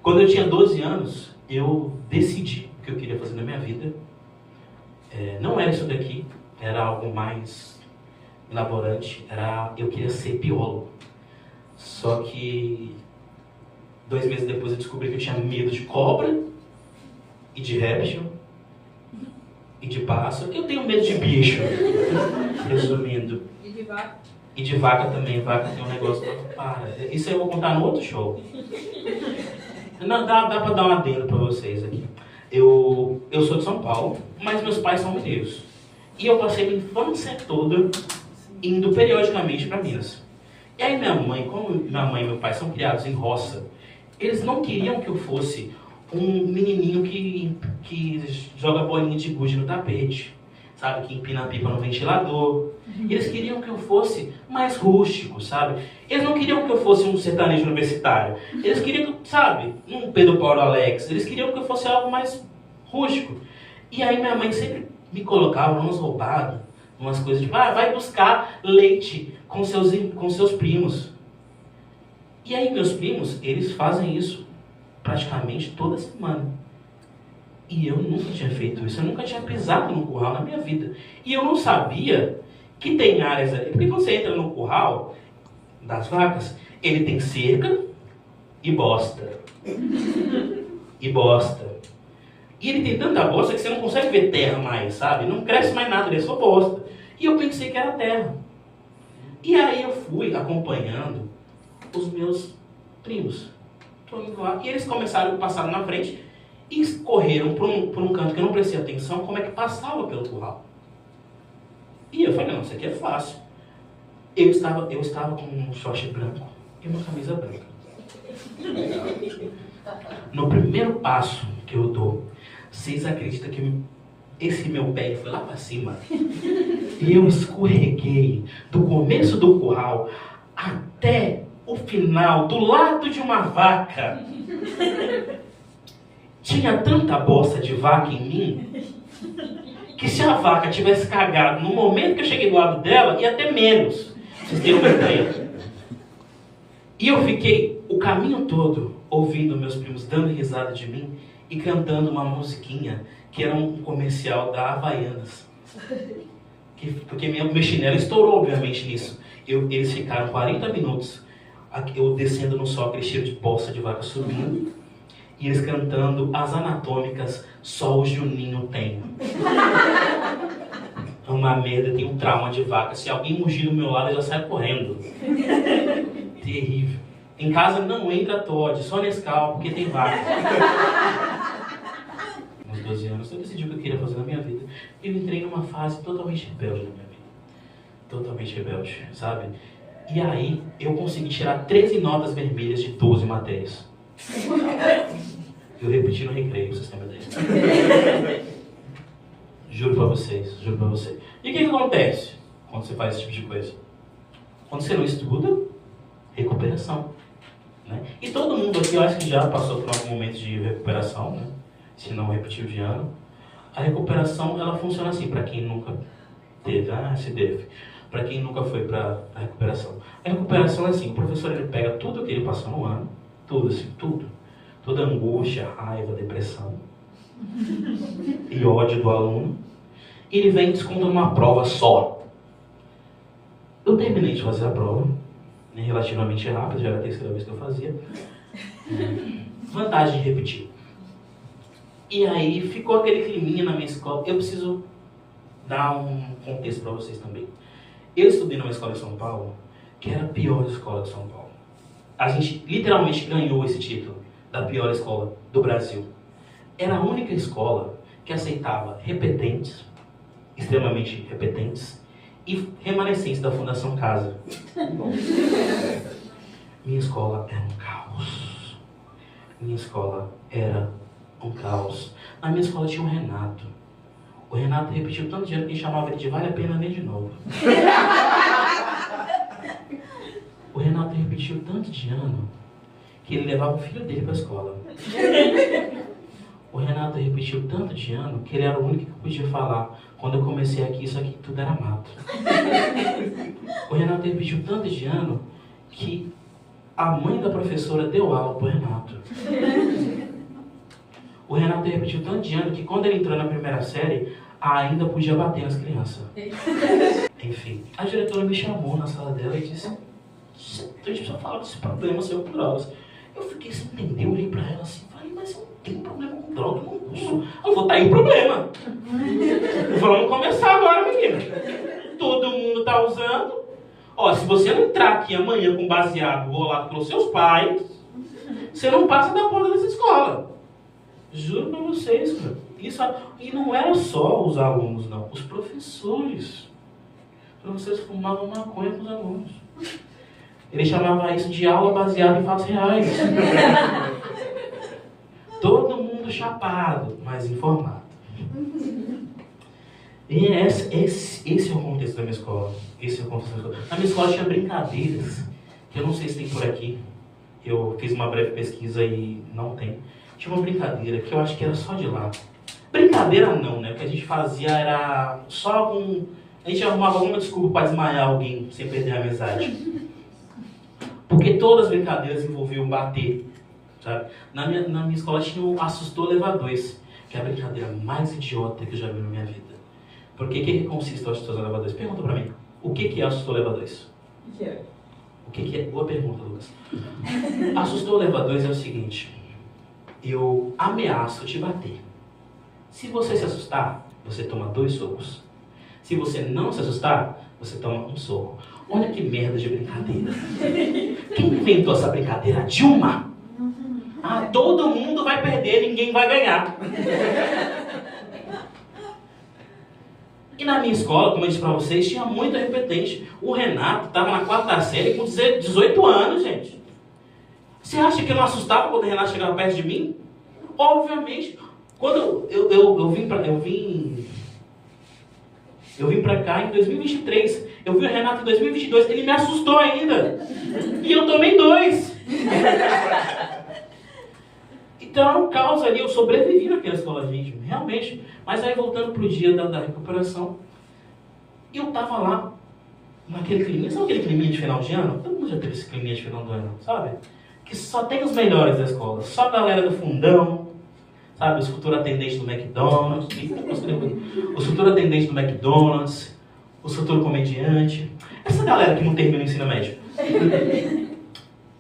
Quando eu tinha 12 anos, eu decidi o que eu queria fazer na minha vida. Não era isso daqui, era algo mais elaborante, eu queria ser biólogo. Só que 2 meses depois eu descobri que eu tinha medo de cobra, e de réptil, e de pássaro. Eu tenho medo de bicho, resumindo. E de vaca? E de vaca também, vaca tem um negócio... Isso eu vou contar no outro show. Não, dá pra dar um adendo pra vocês aqui. Eu sou de São Paulo, mas meus pais são mineiros. E eu passei minha infância toda indo periodicamente para Minas. E aí minha mãe, como minha mãe e meu pai são criados em roça, eles não queriam que eu fosse um menininho que joga bolinha de gude no tapete, sabe? Que empina a pipa no ventilador. Eles queriam que eu fosse mais rústico, sabe? Eles não queriam que eu fosse um sertanejo universitário. Eles queriam que, sabe, um Pedro Paulo Alex. Eles queriam que eu fosse algo mais rústico. E aí minha mãe sempre me colocava uns roubados, umas coisas tipo, vai buscar leite com seus primos. E aí meus primos, eles fazem isso praticamente toda semana. E eu nunca tinha feito isso, eu nunca tinha pisado num curral na minha vida. E eu não sabia que tem áreas ali, porque quando você entra no curral das vacas, ele tem cerca e bosta. E bosta. E ele tem tanta bosta que você não consegue ver terra mais, sabe? Não cresce mais nada, ele é só bosta. E eu pensei que era terra. E aí eu fui acompanhando os meus primos. Tô indo lá, e eles passaram na frente e correram por um canto que eu não prestei atenção como é que passava pelo curral. E eu falei, não, isso aqui é fácil. Eu estava com um short branco e uma camisa branca. No primeiro passo que eu dou, vocês acreditam que esse meu pé foi lá para cima? E eu escorreguei do começo do curral até o final, do lado de uma vaca. Tinha tanta bosta de vaca em mim, que se a vaca tivesse cagado no momento que eu cheguei do lado dela, ia ter menos. Vocês têm uma ideia? E eu fiquei o caminho todo ouvindo meus primos dando risada de mim e cantando uma musiquinha que era um comercial da Havaianas. Porque meu chinelo estourou, obviamente, nisso. Eles ficaram 40 minutos, eu descendo no sol, aquele cheiro de bosta de vaca subindo, e eles cantando as anatômicas Só o Juninho Tem. É uma merda, eu tenho um trauma de vaca. Se alguém mugir do meu lado, eu já saio correndo. Terrível. Em casa não entra Toddy, só Nescau, porque tem vaca. Aos 12 anos, eu decidi o que eu queria fazer na minha vida. Eu entrei numa fase totalmente rebelde na minha vida. Totalmente rebelde, sabe? E aí, eu consegui tirar 13 notas vermelhas de 12 matérias. Eu repeti no recreio, pra vocês terem ideia. Juro pra vocês, juro pra você. E o que acontece quando você faz esse tipo de coisa? Quando você não estuda, recuperação. Né? E todo mundo aqui, eu acho que já passou por algum momento de recuperação, né? Se não repetiu de ano. A recuperação, ela funciona assim, para quem nunca teve, se deve. Para quem nunca foi para a recuperação. A recuperação é assim, o professor ele pega tudo que ele passou no ano, tudo assim, tudo. Toda angústia, raiva, depressão e ódio do aluno, e ele vem e desconta numa prova só. Eu terminei de fazer a prova, né, relativamente rápido, já era a 3ª vez que eu fazia. Vantagem de repetir. E aí ficou aquele climinha na minha escola. Eu preciso dar um contexto para vocês também. Eu estudei numa escola em São Paulo, que era a pior escola de São Paulo. A gente literalmente ganhou esse título da pior escola do Brasil. Era a única escola que aceitava repetentes, extremamente repetentes, e remanescentes da Fundação Casa. Minha escola era um caos. Minha escola era um caos. Na minha escola tinha um Renato. O Renato repetiu tanto de ano que chamava ele de Vale a Pena Ler de Novo. O Renato repetiu tanto de ano que ele levava o filho dele para a escola. O Renato repetiu tanto de ano que ele era o único que podia falar. Quando eu comecei aqui, isso aqui tudo era mato. O Renato repetiu tanto de ano que a mãe da professora deu aula pro Renato. O Renato repetiu tanto de ano que quando ele entrou na primeira série, ainda podia bater nas crianças. Enfim, a diretora me chamou na sala dela e disse: a gente precisa falar desse problema seu com drogas. Eu fiquei sem entender, eu olhei pra ela assim, falei, mas eu não tenho problema com droga, eu não uso. Eu vou tá aí o problema. Vamos começar agora, menina. Todo mundo tá usando. Ó, se você não entrar aqui amanhã com baseado bolado pelos seus pais, você não passa da porta dessa escola. Juro pra vocês, cara. Isso, e não era só os alunos, não. Os professores. Os professores fumavam maconha com os alunos. Ele chamava isso de aula baseada em fatos reais. Todo mundo chapado, mas informado. E esse é o contexto da minha escola. Esse é o contexto da minha escola. Na minha escola tinha brincadeiras, que eu não sei se tem por aqui. Eu fiz uma breve pesquisa e não tem. Tinha uma brincadeira que eu acho que era só de lá. Brincadeira não, né? O que a gente fazia era só a gente arrumava alguma desculpa para desmaiar alguém sem perder a amizade. Porque todas as brincadeiras envolviam bater, sabe? Na minha escola tinha o Assustou Leva 2, que é a brincadeira mais idiota que eu já vi na minha vida. Porque o que consiste o Assustou Leva 2? Pergunta pra mim. O que é Assustou Leva 2? O que é? O que é? Boa pergunta, Lucas. Assustou Leva 2 é o seguinte. Eu ameaço te bater. Se você se assustar, você toma 2 socos. Se você não se assustar, você toma 1 soco. Olha que merda de brincadeira. Quem inventou essa brincadeira? Dilma! Ah, todo mundo vai perder, ninguém vai ganhar. E na minha escola, como eu disse pra vocês, tinha muito repetente. O Renato estava na 4ª série com 18 anos, gente. Você acha que eu não assustava quando o Renato chegava perto de mim? Obviamente. Quando eu vim pra cá em 2023. Eu vi o Renato em 2022. Ele me assustou ainda. E eu tomei 2. Então é um caos ali. Eu sobrevivi naquela escola, gente. Realmente. Mas aí voltando pro dia da recuperação. Eu tava lá. Naquele climinha. Sabe aquele climinha de final de ano? Todo mundo já teve esse climinha de final do ano, sabe? Que só tem os melhores da escola. Só a galera do fundão. Sabe, os futuros atendentes do McDonald's, os futuros atendentes do McDonald's, os futuros comediantes, essa galera que não termina o ensino médio.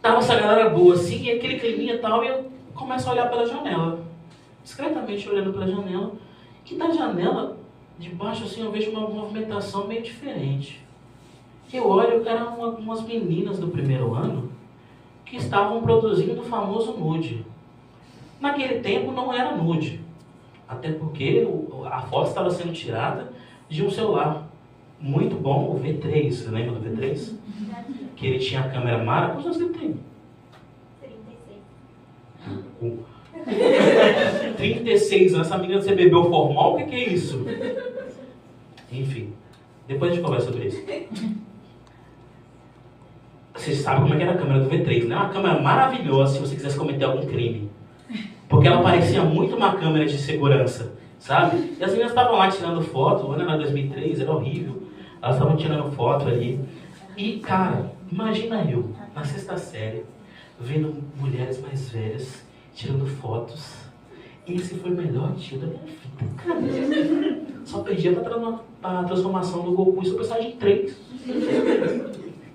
Tava essa galera boa assim, e aquele climinha e tal, e eu começo a olhar pela janela, discretamente olhando pela janela, e da janela, de baixo assim, eu vejo uma movimentação meio diferente. Eu olho, eram umas meninas do primeiro ano, que estavam produzindo o famoso nude. Naquele tempo não era nude, até porque a foto estava sendo tirada de um celular muito bom, o V3, você lembra do V3? Que ele tinha a câmera mara, quantos anos ele tem? 36. 36 anos, essa menina, você bebeu formal, o que é isso? Enfim, depois a gente conversa sobre isso. Vocês sabem como é que era a câmera do V3, né? Uma câmera maravilhosa se você quisesse cometer algum crime. Porque ela parecia muito uma câmera de segurança, sabe? E as meninas estavam lá tirando foto, o ano era 2003, era horrível. Elas estavam tirando foto ali. E, cara, imagina eu, na 6ª série, vendo mulheres mais velhas tirando fotos. Esse foi o melhor dia da minha vida, cara. Só perdia pra transformação do Goku em Super Saiyajin 3.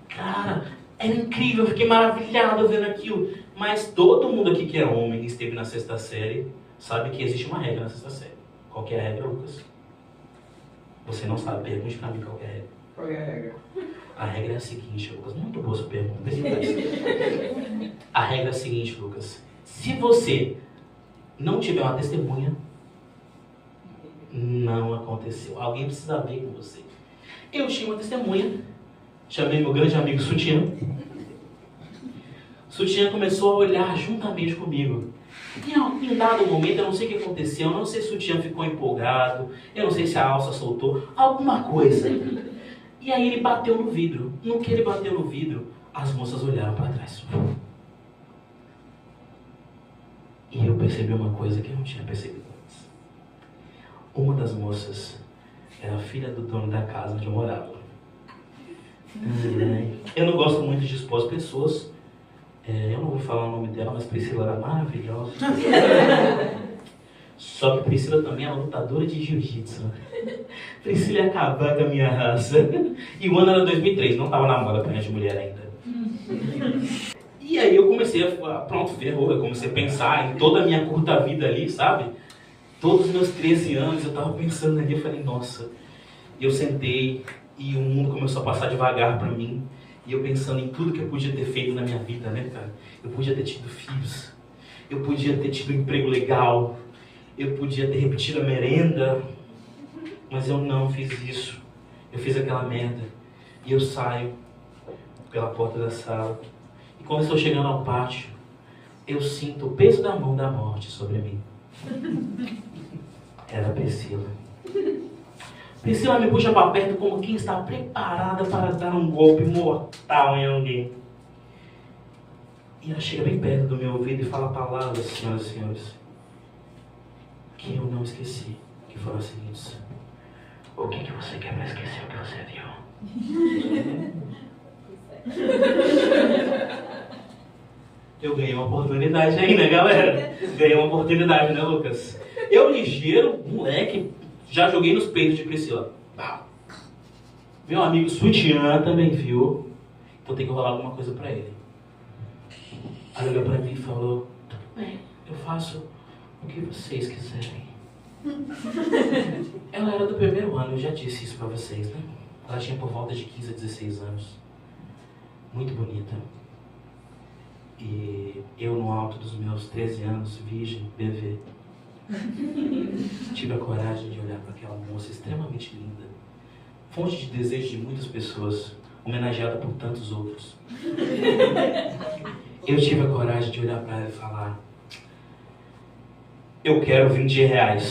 Cara, era incrível, eu fiquei maravilhado vendo aquilo. Mas todo mundo aqui que é homem e esteve na 6ª série sabe que existe uma regra na 6ª série. Qual que é a regra, Lucas? Você não sabe, pergunte pra mim qual que é a regra. Qual é a regra? A regra é a seguinte, Lucas. Muito boa sua pergunta. A regra é a seguinte, Lucas. Se você não tiver uma testemunha, não aconteceu. Alguém precisa ver com você. Eu tinha uma testemunha. Chamei meu grande amigo Sutiã. Sutiã começou a olhar juntamente comigo. E em dado momento, eu não sei o que aconteceu, eu não sei se o Sutiã ficou empolgado, eu não sei se a alça soltou, alguma coisa. E aí ele bateu no vidro. No que ele bateu no vidro, as moças olharam para trás. E eu percebi uma coisa que eu não tinha percebido antes. Uma das moças era a filha do dono da casa onde eu morava. Eu não gosto muito de expor as pessoas. Eu não vou falar o nome dela, mas Priscila era maravilhosa. Só que Priscila também é uma lutadora de jiu-jitsu. Priscila ia acabar com a minha raça. E o ano era 2003, não estava na moda pra gente mulher ainda. E aí eu comecei a, pronto, ferrou, eu comecei a pensar em toda a minha curta vida ali, sabe? Todos os meus 13 anos eu tava pensando ali, eu falei, nossa. E eu sentei e o mundo começou a passar devagar pra mim. E eu pensando em tudo que eu podia ter feito na minha vida, né, cara? Eu podia ter tido filhos. Eu podia ter tido um emprego legal. Eu podia ter repetido a merenda. Mas eu não fiz isso. Eu fiz aquela merda. E eu saio pela porta da sala. E quando eu estou chegando ao pátio, eu sinto o peso da mão da morte sobre mim. Era a Priscila. Priscila me puxa para perto como quem está preparada para dar um golpe mortal em alguém. E ela chega bem perto do meu ouvido e fala palavras, senhoras e senhores, que eu não esqueci, que foram as seguintes. O que você quer para esquecer o que você viu? Eu ganhei uma oportunidade aí, né, galera? Ganhei uma oportunidade, né, Lucas? Eu, ligeiro, moleque, já joguei nos peitos de Priscila. Meu amigo Sutiã também viu. Então tem que rolar alguma coisa pra ele. Aí olhou pra mim e falou, tudo bem, eu faço o que vocês quiserem. Ela era do primeiro ano, eu já disse isso pra vocês, né? Ela tinha por volta de 15 a 16 anos. Muito bonita. E eu, no alto dos meus 13 anos, virgem, bebê, tive a coragem de olhar para aquela moça extremamente linda, fonte de desejo de muitas pessoas, homenageada por tantos outros. Eu tive a coragem de olhar para ela e falar, eu quero R$20.